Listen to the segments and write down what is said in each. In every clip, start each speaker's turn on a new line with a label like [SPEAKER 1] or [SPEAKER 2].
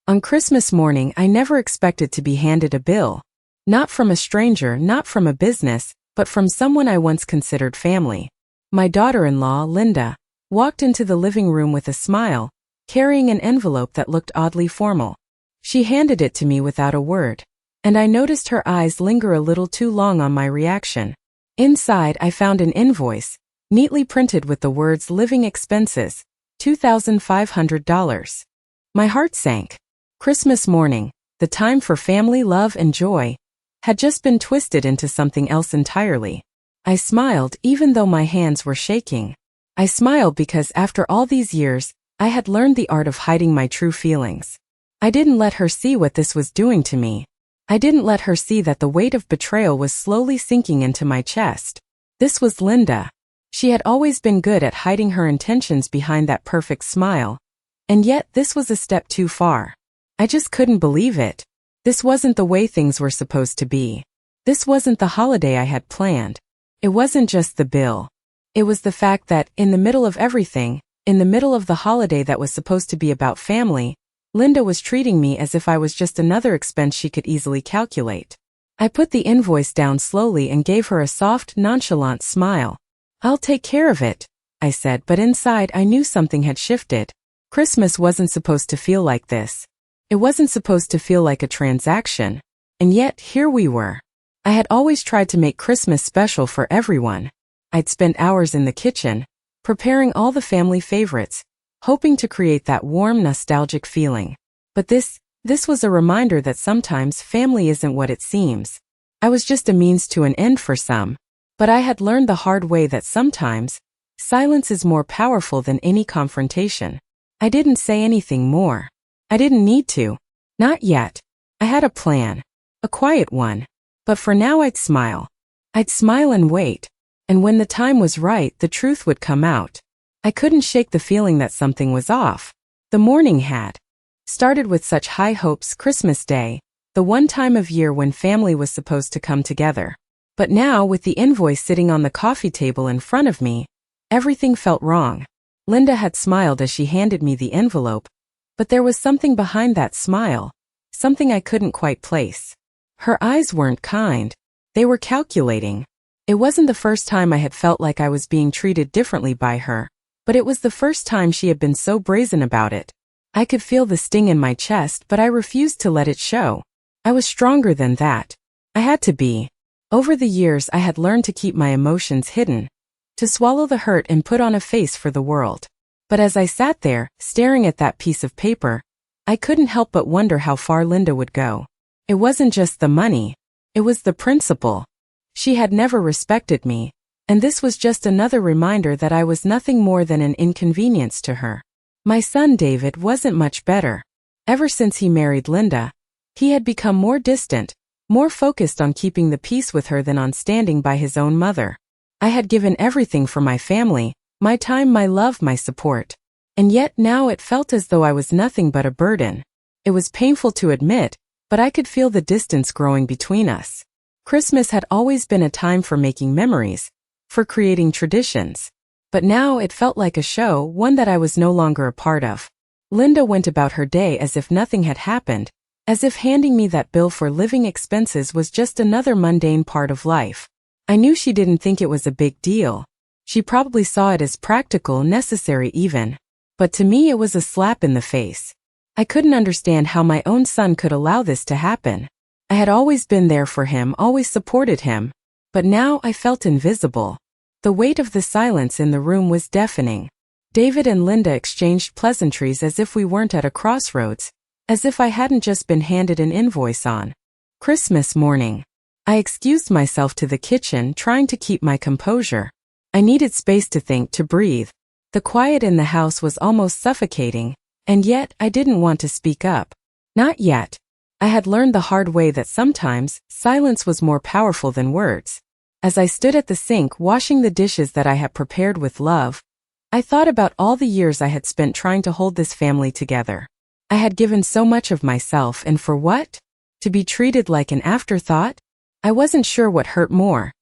[SPEAKER 1] On Christmas morning, I never expected to be handed a bill. Not from a stranger, not from a business, but from someone I once considered family. My daughter-in-law, Linda, walked into the living room with a smile, carrying an envelope that looked oddly formal. She handed it to me without a word, and I noticed her eyes linger a little too long on my reaction. Inside, I found an invoice, neatly printed with the words living expenses, $2,500. My heart sank. Christmas morning, the time for family, love, and joy, had just been twisted into something else entirely. I smiled even though my hands were shaking. I smiled because after all these years, I had learned the art of hiding my true feelings. I didn't let her see what this was doing to me. I didn't let her see that the weight of betrayal was slowly sinking into my chest. This was Linda. She had always been good at hiding her intentions behind that perfect smile. And yet this was a step too far. I just couldn't believe it. This wasn't the way things were supposed to be. This wasn't the holiday I had planned. It wasn't just the bill. It was the fact that, in the middle of everything, in the middle of the holiday that was supposed to be about family, Linda was treating me as if I was just another expense she could easily calculate. I put the invoice down slowly and gave her a soft, nonchalant smile. "I'll take care of it," I said, but inside I knew something had shifted. Christmas wasn't supposed to feel like this. It wasn't supposed to feel like a transaction. And yet, here we were. I had always tried to make Christmas special for everyone. I'd spent hours in the kitchen, preparing all the family favorites, hoping to create that warm, nostalgic feeling. But this was a reminder that sometimes family isn't what it seems. I was just a means to an end for some. But I had learned the hard way that sometimes, silence is more powerful than any confrontation. I didn't say anything more. I didn't need to. Not yet. I had a plan. A quiet one. But for now I'd smile. I'd smile and wait. And when the time was right, the truth would come out. I couldn't shake the feeling that something was off. The morning had started with such high hopes. Christmas Day, the one time of year when family was supposed to come together. But now, with the invoice sitting on the coffee table in front of me, everything felt wrong. Linda had smiled as she handed me the envelope, but there was something behind that smile, something I couldn't quite place. Her eyes weren't kind. They were calculating. It wasn't the first time I had felt like I was being treated differently by her, but it was the first time she had been so brazen about it. I could feel the sting in my chest, but I refused to let it show. I was stronger than that. I had to be. Over the years, I had learned to keep my emotions hidden, to swallow the hurt and put on a face for the world. But as I sat there, staring at that piece of paper, I couldn't help but wonder how far Linda would go. It wasn't just the money. It was the principle. She had never respected me, and this was just another reminder that I was nothing more than an inconvenience to her. My son David wasn't much better. Ever since he married Linda, he had become more distant, more focused on keeping the peace with her than on standing by his own mother. I had given everything for my family, my time, my love, my support. And yet now it felt as though I was nothing but a burden. It was painful to admit, but I could feel the distance growing between us. Christmas had always been a time for making memories, for creating traditions. But now it felt like a show, one that I was no longer a part of. Linda went about her day as if nothing had happened, as if handing me that bill for living expenses was just another mundane part of life. I knew she didn't think it was a big deal. She probably saw it as practical, necessary even. But to me it was a slap in the face. I couldn't understand how my own son could allow this to happen. I had always been there for him, always supported him. But now I felt invisible. The weight of the silence in the room was deafening. David and Linda exchanged pleasantries as if we weren't at a crossroads, as if I hadn't just been handed an invoice on Christmas morning. I excused myself to the kitchen, trying to keep my composure. I needed space to think, to breathe. The quiet in the house was almost suffocating, and yet I didn't want to speak up. Not yet. I had learned the hard way that sometimes silence was more powerful than words. As I stood at the sink washing the dishes that I had prepared with love, I thought about all the years I had spent trying to hold this family together. I had given so much of myself, and for what? To be treated like an afterthought? I wasn't sure what hurt more,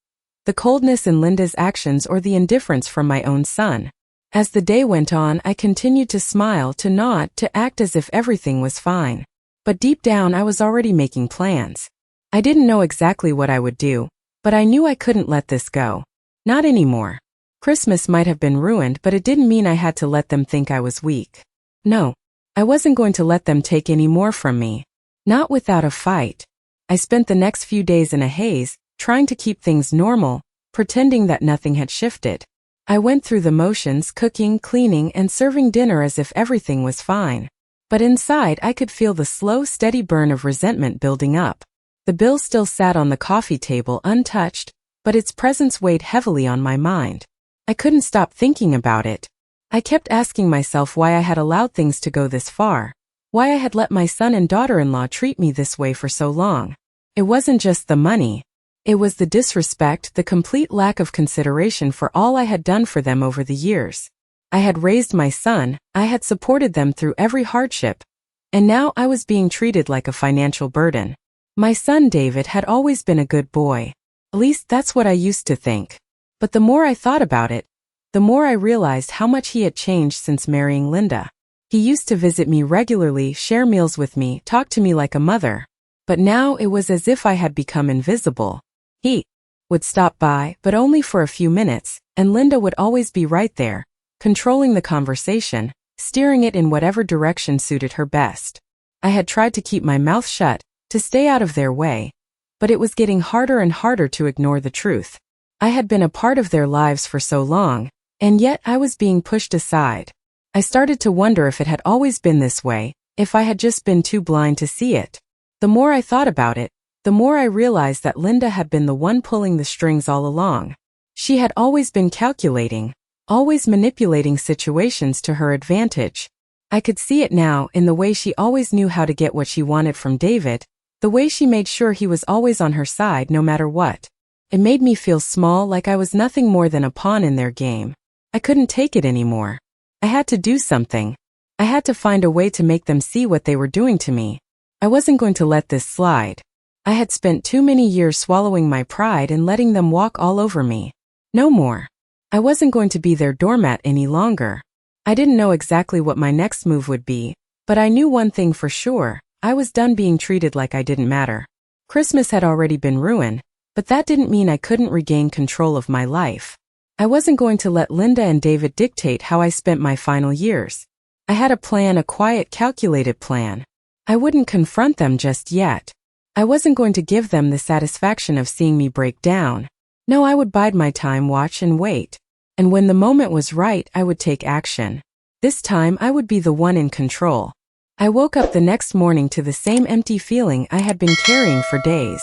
[SPEAKER 1] the coldness in Linda's actions or the indifference from my own son. As the day went on, I continued to smile, to nod, to act as if everything was fine. But deep down I was already making plans. I didn't know exactly what I would do, but I knew I couldn't let this go. Not anymore. Christmas might have been ruined, but it didn't mean I had to let them think I was weak. No. I wasn't going to let them take any more from me. Not without a fight. I spent the next few days in a haze, trying to keep things normal, pretending that nothing had shifted. I went through the motions, cooking, cleaning, and serving dinner as if everything was fine. But inside I could feel the slow, steady burn of resentment building up. The bill still sat on the coffee table untouched, but its presence weighed heavily on my mind. I couldn't stop thinking about it. I kept asking myself why I had allowed things to go this far, why I had let my son and daughter-in-law treat me this way for so long. It wasn't just the money. It was the disrespect, the complete lack of consideration for all I had done for them over the years. I had raised my son, I had supported them through every hardship, and now I was being treated like a financial burden. My son David had always been a good boy. At least that's what I used to think. But the more I thought about it, the more I realized how much he had changed since marrying Linda. He used to visit me regularly, share meals with me, talk to me like a mother. But now it was as if I had become invisible. He would stop by, but only for a few minutes, and Linda would always be right there, controlling the conversation, steering it in whatever direction suited her best. I had tried to keep my mouth shut, to stay out of their way, but it was getting harder and harder to ignore the truth. I had been a part of their lives for so long, and yet I was being pushed aside. I started to wonder if it had always been this way, if I had just been too blind to see it. The more I thought about it, the more I realized that Linda had been the one pulling the strings all along. She had always been calculating, always manipulating situations to her advantage. I could see it now in the way she always knew how to get what she wanted from David, the way she made sure he was always on her side no matter what. It made me feel small, like I was nothing more than a pawn in their game. I couldn't take it anymore. I had to do something. I had to find a way to make them see what they were doing to me. I wasn't going to let this slide. I had spent too many years swallowing my pride and letting them walk all over me. No more. I wasn't going to be their doormat any longer. I didn't know exactly what my next move would be, but I knew one thing for sure. I was done being treated like I didn't matter. Christmas had already been ruined, but that didn't mean I couldn't regain control of my life. I wasn't going to let Linda and David dictate how I spent my final years. I had a plan, a quiet, calculated plan. I wouldn't confront them just yet. I wasn't going to give them the satisfaction of seeing me break down. No, I would bide my time, watch and wait. And when the moment was right, I would take action. This time, I would be the one in control. I woke up the next morning to the same empty feeling I had been carrying for days.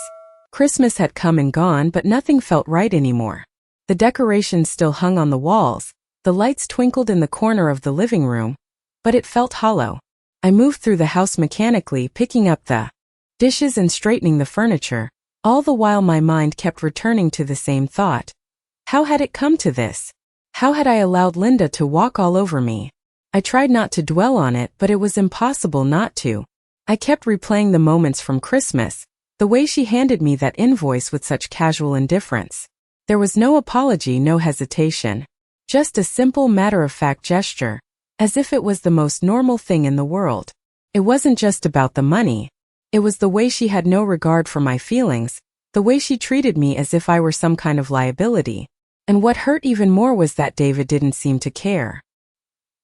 [SPEAKER 1] Christmas had come and gone, but nothing felt right anymore. The decorations still hung on the walls, the lights twinkled in the corner of the living room, but it felt hollow. I moved through the house mechanically, picking up the dishes and straightening the furniture, all the while my mind kept returning to the same thought. How had it come to this? How had I allowed Linda to walk all over me? I tried not to dwell on it, but it was impossible not to. I kept replaying the moments from Christmas, the way she handed me that invoice with such casual indifference. There was no apology, no hesitation. Just a simple matter-of-fact gesture, as if it was the most normal thing in the world. It wasn't just about the money. It was the way she had no regard for my feelings, the way she treated me as if I were some kind of liability. And what hurt even more was that David didn't seem to care.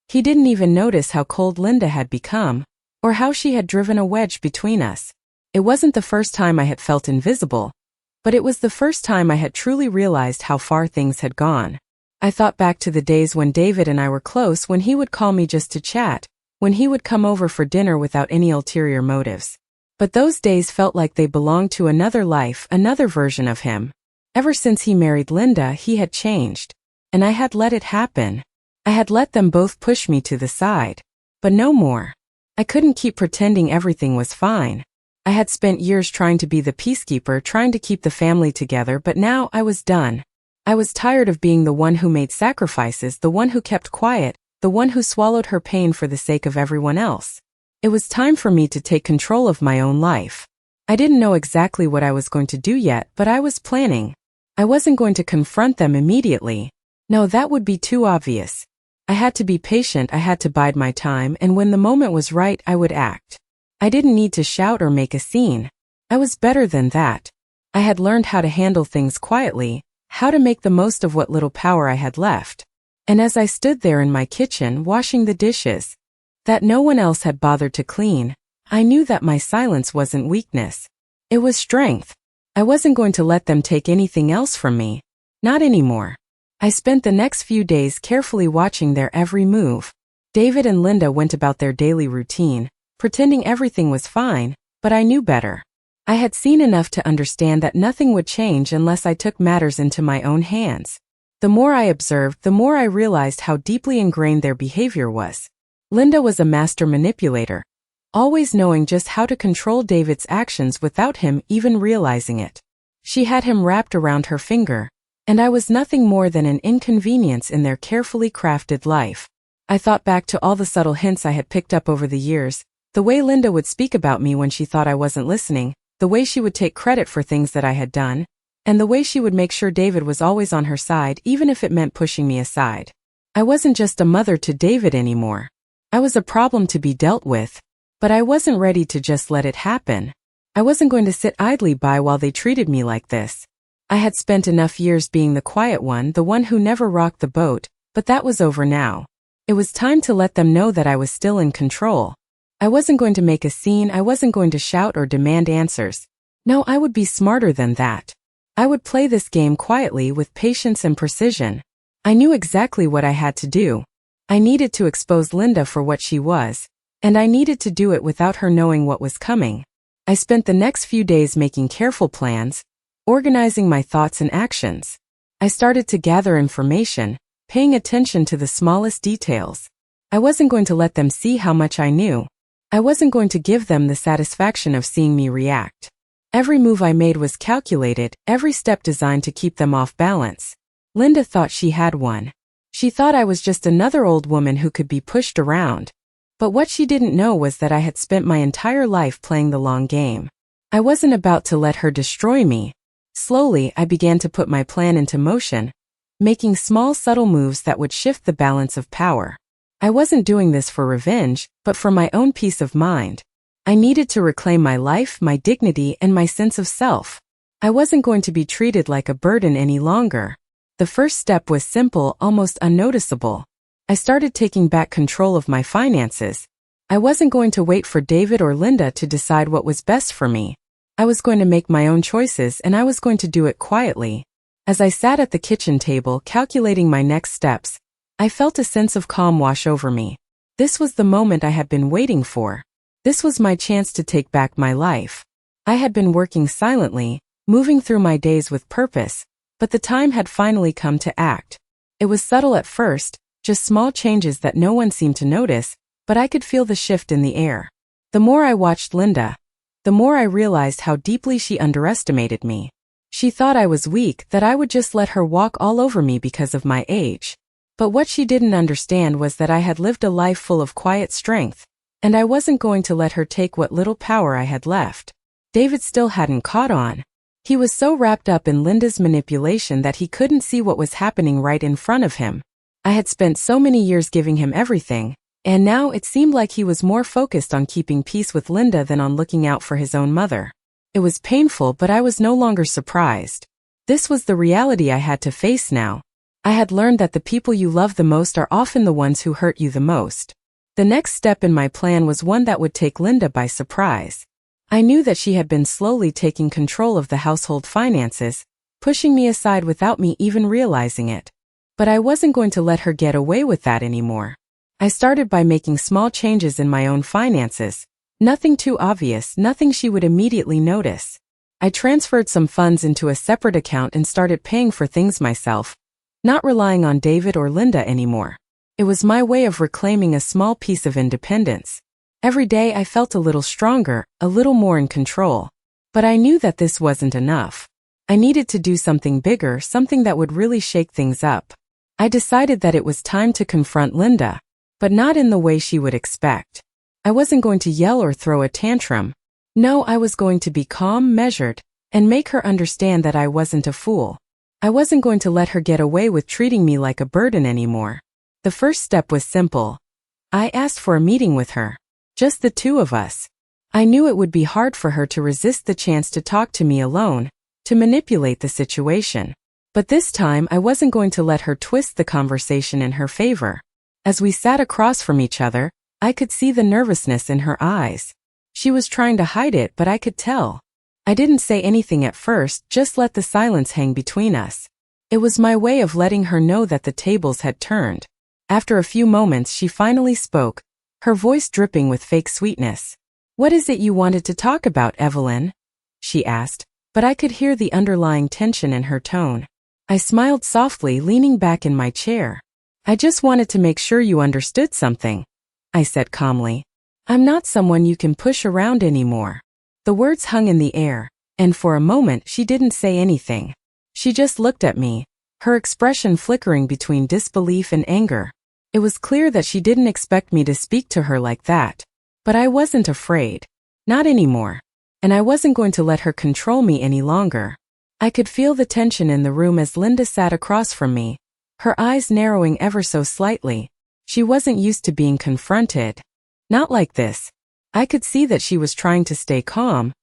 [SPEAKER 1] He didn't even notice how cold Linda had become, or how she had driven a wedge between us. It wasn't the first time I had felt invisible, but it was the first time I had truly realized how far things had gone. I thought back to the days when David and I were close, when he would call me just to chat, when he would come over for dinner without any ulterior motives. But those days felt like they belonged to another life, another version of him. Ever since he married Linda, he had changed. And I had let it happen. I had let them both push me to the side. But no more. I couldn't keep pretending everything was fine. I had spent years trying to be the peacekeeper, trying to keep the family together, but now I was done. I was tired of being the one who made sacrifices, the one who kept quiet, the one who swallowed her pain for the sake of everyone else. It was time for me to take control of my own life. I didn't know exactly what I was going to do yet, but I was planning. I wasn't going to confront them immediately. No, that would be too obvious. I had to be patient, I had to bide my time, and when the moment was right, I would act. I didn't need to shout or make a scene. I was better than that. I had learned how to handle things quietly, how to make the most of what little power I had left. And as I stood there in my kitchen washing the dishes that no one else had bothered to clean, I knew that my silence wasn't weakness. It was strength. I wasn't going to let them take anything else from me. Not anymore. I spent the next few days carefully watching their every move. David and Linda went about their daily routine, pretending everything was fine, but I knew better. I had seen enough to understand that nothing would change unless I took matters into my own hands. The more I observed, the more I realized how deeply ingrained their behavior was. Linda was a master manipulator, always knowing just how to control David's actions without him even realizing it. She had him wrapped around her finger, and I was nothing more than an inconvenience in their carefully crafted life. I thought back to all the subtle hints I had picked up over the years, the way Linda would speak about me when she thought I wasn't listening, the way she would take credit for things that I had done, and the way she would make sure David was always on her side even if it meant pushing me aside. I wasn't just a mother to David anymore. I was a problem to be dealt with, but I wasn't ready to just let it happen. I wasn't going to sit idly by while they treated me like this. I had spent enough years being the quiet one, the one who never rocked the boat, but that was over now. It was time to let them know that I was still in control. I wasn't going to make a scene, I wasn't going to shout or demand answers. No, I would be smarter than that. I would play this game quietly with patience and precision. I knew exactly what I had to do. I needed to expose Linda for what she was, and I needed to do it without her knowing what was coming. I spent the next few days making careful plans, organizing my thoughts and actions. I started to gather information, paying attention to the smallest details. I wasn't going to let them see how much I knew. I wasn't going to give them the satisfaction of seeing me react. Every move I made was calculated, every step designed to keep them off balance. Linda thought she had one. She thought I was just another old woman who could be pushed around. But what she didn't know was that I had spent my entire life playing the long game. I wasn't about to let her destroy me. Slowly, I began to put my plan into motion, making small subtle moves that would shift the balance of power. I wasn't doing this for revenge, but for my own peace of mind. I needed to reclaim my life, my dignity, and my sense of self. I wasn't going to be treated like a burden any longer. The first step was simple, almost unnoticeable. I started taking back control of my finances. I wasn't going to wait for David or Linda to decide what was best for me. I was going to make my own choices, and I was going to do it quietly. As I sat at the kitchen table calculating my next steps, I felt a sense of calm wash over me. This was the moment I had been waiting for. This was my chance to take back my life. I had been working silently, moving through my days with purpose, but the time had finally come to act. It was subtle at first, just small changes that no one seemed to notice, but I could feel the shift in the air. The more I watched Linda, the more I realized how deeply she underestimated me. She thought I was weak, that I would just let her walk all over me because of my age. But what she didn't understand was that I had lived a life full of quiet strength, and I wasn't going to let her take what little power I had left. David still hadn't caught on. He was so wrapped up in Linda's manipulation that he couldn't see what was happening right in front of him. I had spent so many years giving him everything, and now it seemed like he was more focused on keeping peace with Linda than on looking out for his own mother. It was painful, but I was no longer surprised. This was the reality I had to face now. I had learned that the people you love the most are often the ones who hurt you the most. The next step in my plan was one that would take Linda by surprise. I knew that she had been slowly taking control of the household finances, pushing me aside without me even realizing it. But I wasn't going to let her get away with that anymore. I started by making small changes in my own finances. Nothing too obvious, nothing she would immediately notice. I transferred some funds into a separate account and started paying for things myself, not relying on David or Linda anymore. It was my way of reclaiming a small piece of independence. Every day I felt a little stronger, a little more in control. But I knew that this wasn't enough. I needed to do something bigger, something that would really shake things up. I decided that it was time to confront Linda, but not in the way she would expect. I wasn't going to yell or throw a tantrum. No, I was going to be calm, measured, and make her understand that I wasn't a fool. I wasn't going to let her get away with treating me like a burden anymore. The first step was simple. I asked for a meeting with her. Just the two of us. I knew it would be hard for her to resist the chance to talk to me alone, to manipulate the situation. But this time I wasn't going to let her twist the conversation in her favor. As we sat across from each other, I could see the nervousness in her eyes. She was trying to hide it, but I could tell. I didn't say anything at first, just let the silence hang between us. It was my way of letting her know that the tables had turned. After a few moments she finally spoke, her voice dripping with fake sweetness. "What is it you wanted to talk about, Evelyn?" she asked, but I could hear the underlying tension in her tone. I smiled softly, leaning back in my chair. "I just wanted to make sure you understood something," I said calmly. "I'm not someone you can push around anymore." The words hung in the air, and for a moment she didn't say anything. She just looked at me, her expression flickering between disbelief and anger. It was clear that she didn't expect me to speak to her like that. But I wasn't afraid. Not anymore. And I wasn't going to let her control me any longer. I could feel the tension in the room as Linda sat across from me, her eyes narrowing ever so slightly. She wasn't used to being confronted. Not like this. I could see that she was trying to stay calm,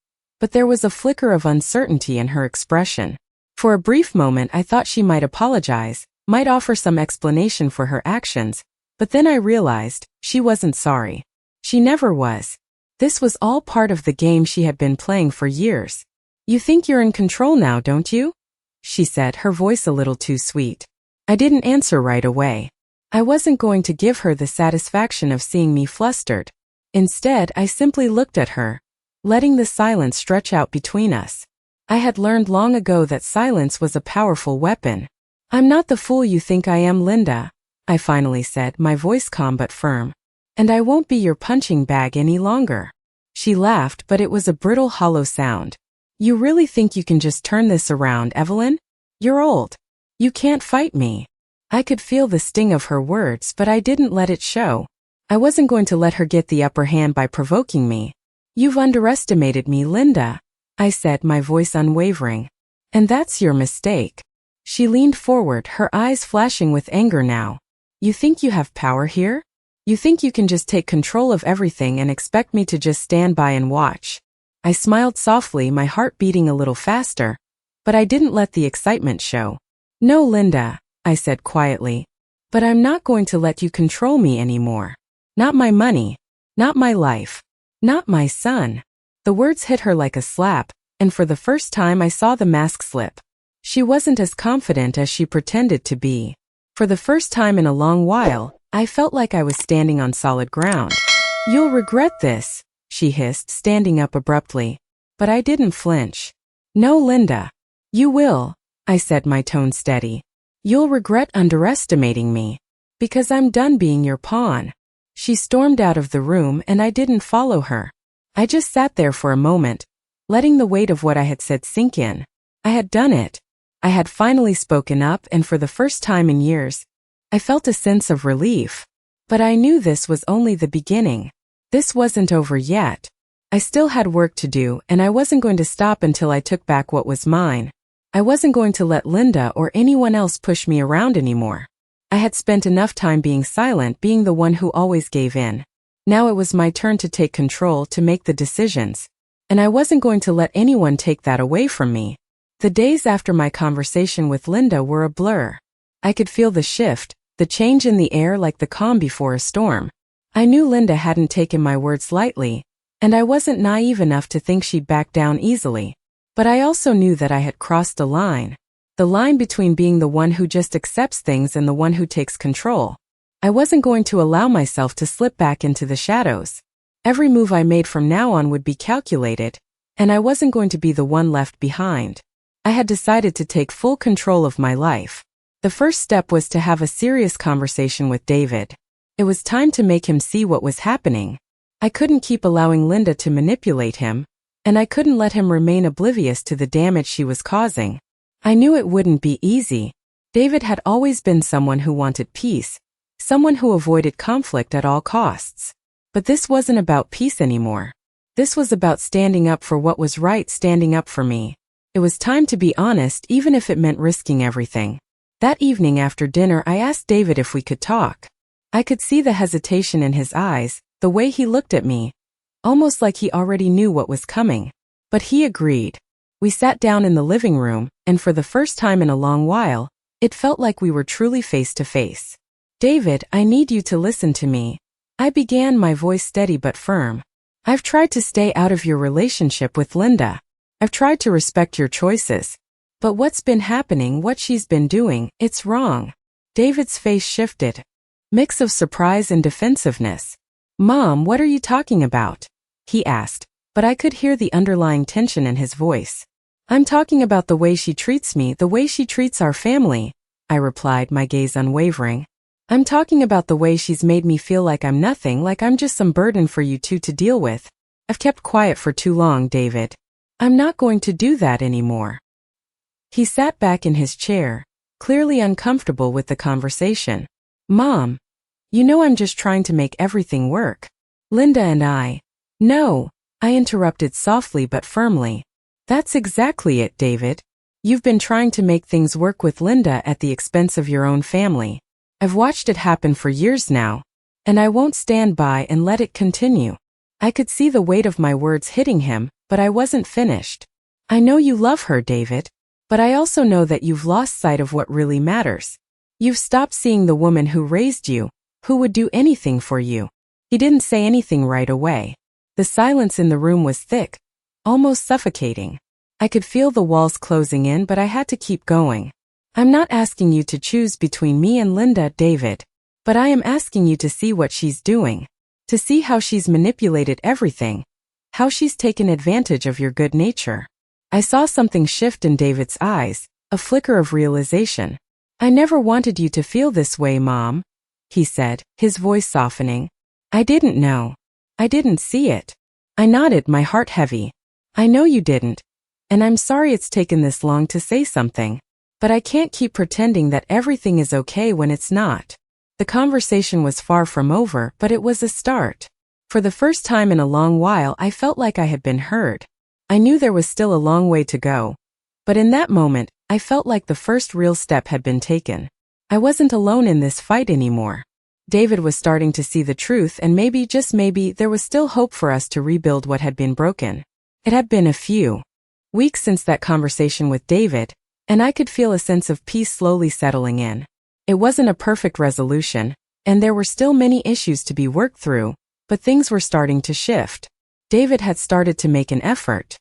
[SPEAKER 1] but there was a flicker of uncertainty in her expression. For a brief moment I thought she might apologize, might offer some explanation for her actions, but then I realized she wasn't sorry. She never was. This was all part of the game she had been playing for years. "You think you're in control now, don't you?" she said, her voice a little too sweet. I didn't answer right away. I wasn't going to give her the satisfaction of seeing me flustered. Instead, I simply looked at her, letting the silence stretch out between us. I had learned long ago that silence was a powerful weapon. "I'm not the fool you think I am, Linda," I finally said, my voice calm but firm. "And I won't be your punching bag any longer." She laughed, but it was a brittle, hollow sound. "You really think you can just turn this around, Evelyn? You're old. You can't fight me." I could feel the sting of her words, but I didn't let it show. I wasn't going to let her get the upper hand by provoking me. "You've underestimated me, Linda," I said, my voice unwavering. "And that's your mistake." She leaned forward, her eyes flashing with anger now. "You think you have power here? You think you can just take control of everything and expect me to just stand by and watch?" I smiled softly, my heart beating a little faster, but I didn't let the excitement show. "No, Linda," I said quietly. "But I'm not going to let you control me anymore. Not my money. Not my life. Not my son." The words hit her like a slap, and for the first time I saw the mask slip. She wasn't as confident as she pretended to be. For the first time in a long while, I felt like I was standing on solid ground. "You'll regret this," she hissed, standing up abruptly. But I didn't flinch. "No, Linda. You will," I said, my tone steady. "You'll regret underestimating me. Because I'm done being your pawn." She stormed out of the room and I didn't follow her. I just sat there for a moment, letting the weight of what I had said sink in. I had done it. I had finally spoken up, and for the first time in years, I felt a sense of relief. But I knew this was only the beginning. This wasn't over yet. I still had work to do, and I wasn't going to stop until I took back what was mine. I wasn't going to let Linda or anyone else push me around anymore. I had spent enough time being silent, being the one who always gave in. Now it was my turn to take control, to make the decisions. And I wasn't going to let anyone take that away from me. The days after my conversation with Linda were a blur. I could feel the shift, the change in the air, like the calm before a storm. I knew Linda hadn't taken my words lightly, and I wasn't naive enough to think she'd back down easily. But I also knew that I had crossed a line. The line between being the one who just accepts things and the one who takes control. I wasn't going to allow myself to slip back into the shadows. Every move I made from now on would be calculated, and I wasn't going to be the one left behind. I had decided to take full control of my life. The first step was to have a serious conversation with David. It was time to make him see what was happening. I couldn't keep allowing Linda to manipulate him, and I couldn't let him remain oblivious to the damage she was causing. I knew it wouldn't be easy. David had always been someone who wanted peace, someone who avoided conflict at all costs. But this wasn't about peace anymore. This was about standing up for what was right, standing up for me. It was time to be honest, even if it meant risking everything. That evening after dinner, I asked David if we could talk. I could see the hesitation in his eyes, the way he looked at me, almost like he already knew what was coming. But he agreed. We sat down in the living room, and for the first time in a long while, it felt like we were truly face to face. David, I need you to listen to me. I began, my voice steady but firm. I've tried to stay out of your relationship with Linda. I've tried to respect your choices. But what's been happening, what she's been doing, it's wrong. David's face shifted. Mix of surprise and defensiveness. Mom, what are you talking about? He asked, but I could hear the underlying tension in his voice. I'm talking about the way she treats me, the way she treats our family, I replied, my gaze unwavering. I'm talking about the way she's made me feel like I'm nothing, like I'm just some burden for you two to deal with. I've kept quiet for too long, David. I'm not going to do that anymore. He sat back in his chair, clearly uncomfortable with the conversation. Mom, you know I'm just trying to make everything work. Linda and I. No, I interrupted softly but firmly. That's exactly it, David. You've been trying to make things work with Linda at the expense of your own family. I've watched it happen for years now, and I won't stand by and let it continue. I could see the weight of my words hitting him, but I wasn't finished. I know you love her, David, but I also know that you've lost sight of what really matters. You've stopped seeing the woman who raised you, who would do anything for you. He didn't say anything right away. The silence in the room was thick, almost suffocating. I could feel the walls closing in, but I had to keep going. I'm not asking you to choose between me and Linda, David, but I am asking you to see what she's doing, to see how she's manipulated everything, how she's taken advantage of your good nature. I saw something shift in David's eyes, a flicker of realization. I never wanted you to feel this way, Mom, he said, his voice softening. I didn't know. I didn't see it. I nodded, my heart heavy. I know you didn't, and I'm sorry it's taken this long to say something. But I can't keep pretending that everything is okay when it's not. The conversation was far from over, but it was a start. For the first time in a long while, I felt like I had been heard. I knew there was still a long way to go, but in that moment, I felt like the first real step had been taken. I wasn't alone in this fight anymore. David was starting to see the truth, and maybe, just maybe, there was still hope for us to rebuild what had been broken. It had been a few weeks since that conversation with David, and I could feel a sense of peace slowly settling in. It wasn't a perfect resolution, and there were still many issues to be worked through, but things were starting to shift. David had started to make an effort.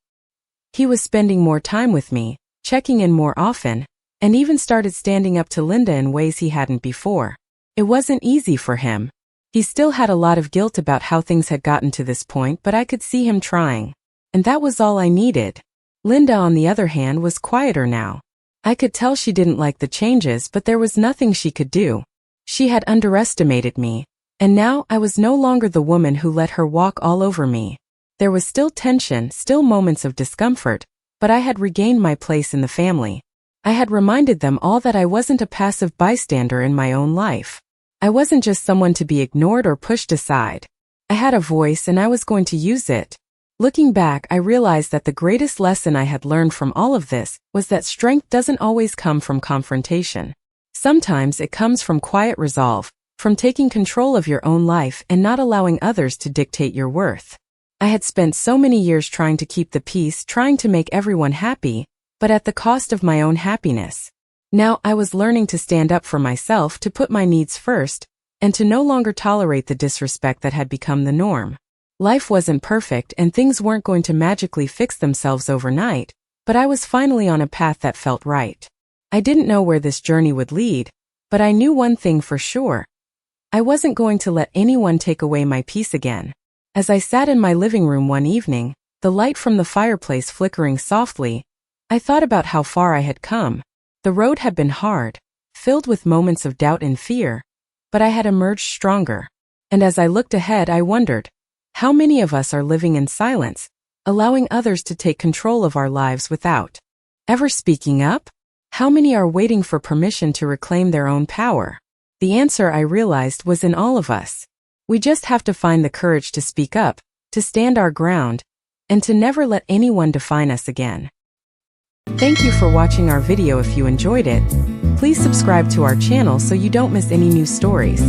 [SPEAKER 1] He was spending more time with me, checking in more often, and even started standing up to Linda in ways he hadn't before. It wasn't easy for him. He still had a lot of guilt about how things had gotten to this point, but I could see him trying. And that was all I needed. Linda, on the other hand, was quieter now. I could tell she didn't like the changes, but there was nothing she could do. She had underestimated me, and now I was no longer the woman who let her walk all over me. There was still tension, still moments of discomfort, but I had regained my place in the family. I had reminded them all that I wasn't a passive bystander in my own life. I wasn't just someone to be ignored or pushed aside. I had a voice, and I was going to use it. Looking back, I realized that the greatest lesson I had learned from all of this was that strength doesn't always come from confrontation. Sometimes it comes from quiet resolve, from taking control of your own life and not allowing others to dictate your worth. I had spent so many years trying to keep the peace, trying to make everyone happy, but at the cost of my own happiness. Now I was learning to stand up for myself, to put my needs first, and to no longer tolerate the disrespect that had become the norm. Life wasn't perfect, and things weren't going to magically fix themselves overnight, but I was finally on a path that felt right. I didn't know where this journey would lead, but I knew one thing for sure. I wasn't going to let anyone take away my peace again. As I sat in my living room one evening, the light from the fireplace flickering softly, I thought about how far I had come. The road had been hard, filled with moments of doubt and fear, but I had emerged stronger. And as I looked ahead, I wondered, how many of us are living in silence, allowing others to take control of our lives without ever speaking up? How many are waiting for permission to reclaim their own power? The answer, I realized, was in all of us. We just have to find the courage to speak up, to stand our ground, and to never let anyone define us again. Thank you for watching our video. If you enjoyed it, please subscribe to our channel so you don't miss any new stories.